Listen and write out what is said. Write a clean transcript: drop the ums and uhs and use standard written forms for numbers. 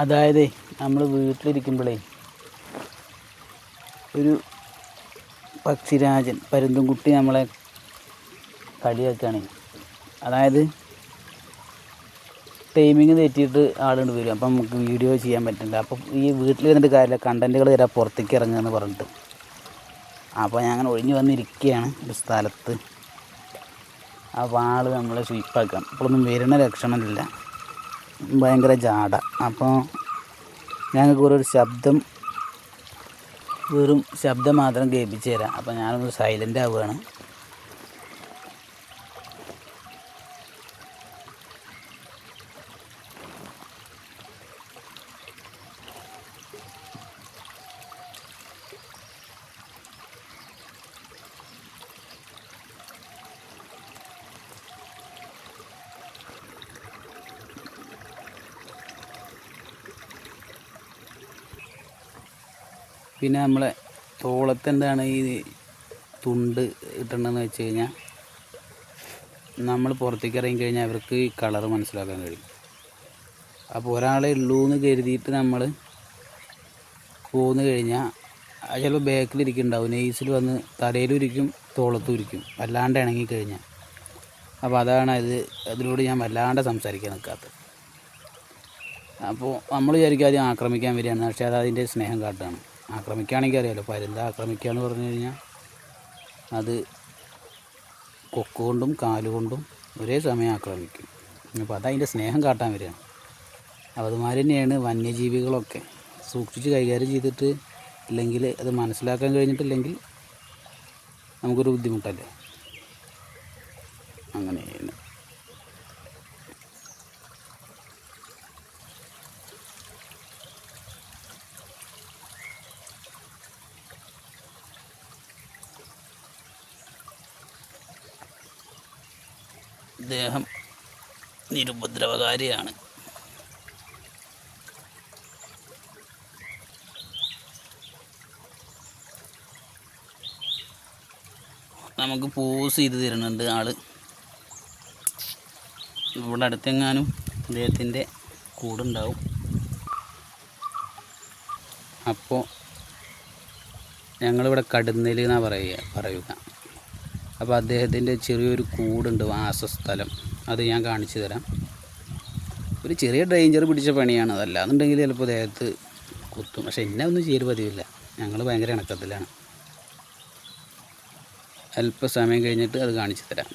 അതായത് നമ്മൾ വീട്ടിലിരിക്കുമ്പോഴേ ഒരു പക്ഷിരാജൻ പരുന്തുംകുട്ടി നമ്മളെ കളിയാക്കുകയാണ്. അതായത് ടൈമിങ് തെറ്റിയിട്ട് ആളുകൊണ്ട് വരും, അപ്പം നമുക്ക് വീഡിയോ ചെയ്യാൻ പറ്റില്ല. അപ്പം ഈ വീട്ടിൽ ഇരുന്നിട്ട് കാര്യമില്ല, കണ്ടൻറ്റുകൾ തരാം പുറത്തേക്ക് ഇറങ്ങുക എന്ന് പറഞ്ഞിട്ട്. അപ്പോൾ ഞാൻ അങ്ങനെ ഒഴിഞ്ഞു വന്നിരിക്കുകയാണ് ഒരു സ്ഥലത്ത്. അപ്പോൾ ആൾ നമ്മളെ സ്വീപ്പാക്കാം. ഇപ്പോഴൊന്നും വരുന്ന ലക്ഷണമില്ല, ഭയങ്കര ജാട. അപ്പോൾ ഞങ്ങൾക്ക് ഒരു ശബ്ദം, വെറും ശബ്ദം മാത്രം കേൾപ്പിച്ച് തരാം. അപ്പോൾ ഞാനൊന്ന് സൈലൻ്റ് ആവുകയാണ്. പിന്നെ നമ്മളെ തോളത്ത് എന്താണ് ഈ തുണ്ട് ഇട്ടുണ്ടെന്ന് വെച്ച് കഴിഞ്ഞാൽ, നമ്മൾ പുറത്തേക്ക് ഇറങ്ങി കഴിഞ്ഞാൽ അവർക്ക് ഈ കളറ് മനസ്സിലാക്കാൻ കഴിയും. അപ്പോൾ ഒരാളെ ഉള്ളൂ എന്ന് കരുതിയിട്ട് നമ്മൾ പോന്നു കഴിഞ്ഞാൽ ചിലപ്പോൾ ബാക്കിലിരിക്കുന്നുണ്ടാവും, നെയ്സിൽ വന്ന് തലയിലും ഇരിക്കും തോളത്തും ഇരിക്കും, വല്ലാണ്ട് ഇണങ്ങിക്കഴിഞ്ഞാൽ. അപ്പോൾ അതാണ് അതിലൂടെ ഞാൻ വല്ലാണ്ട് സംസാരിക്കാൻ നിൽക്കാത്തത്. അപ്പോൾ നമ്മൾ വിചാരിക്കും ആദ്യം ആക്രമിക്കാൻ വരികയാണ്, പക്ഷേ അത് അതിൻ്റെ സ്നേഹം കാട്ടുകയാണ്. ആക്രമിക്കുകയാണെങ്കിൽ അറിയാമല്ലോ, പരുന്ത് ആക്രമിക്കുക എന്ന് പറഞ്ഞു കഴിഞ്ഞാൽ അത് കൊക്കുകൊണ്ടും കാലുകൊണ്ടും ഒരേ സമയം ആക്രമിക്കും. അപ്പോൾ അതതിൻ്റെ സ്നേഹം കാട്ടാൻ വരികയാണ്. അപ്പോൾ അതുമാതിരി തന്നെയാണ് വന്യജീവികളൊക്കെ. സൂക്ഷിച്ച് കൈകാര്യം ചെയ്തിട്ട് ഇല്ലെങ്കിൽ, അത് മനസ്സിലാക്കാൻ കഴിഞ്ഞിട്ടില്ലെങ്കിൽ നമുക്കൊരു ബുദ്ധിമുട്ടല്ലേ. അങ്ങനെയാണ്. ഇദ്ദേഹം നിരുപദ്രവകാരിയാണ്. നമുക്ക് പോസ് ചെയ്ത് തരുന്നുണ്ട് ആള്. ഇവിടെ അടുത്തെങ്ങാനും ഇദ്ദേഹത്തിൻ്റെ കൂടുണ്ടാവും. അപ്പോൾ ഞങ്ങളിവിടെ കടുന്നൽ എന്നാണ് പറയുക. അപ്പോൾ അദ്ദേഹത്തിൻ്റെ ചെറിയൊരു കൂടുണ്ട്, വാസസ്ഥലം. അത് ഞാൻ കാണിച്ചു തരാം. ഒരു ചെറിയ ഡേഞ്ചർ പിടിച്ച പണിയാണ്, അതല്ലാന്നുണ്ടെങ്കിൽ ചിലപ്പോൾ ദേഹത്ത് കുത്തും. പക്ഷെ എന്നെ ഒന്നും ചെയ്ത് പതിവില്ല, ഞങ്ങൾ ഭയങ്കര ഇണക്കത്തിലാണ്. അല്പസമയം കഴിഞ്ഞിട്ട് അത് കാണിച്ചു തരാം.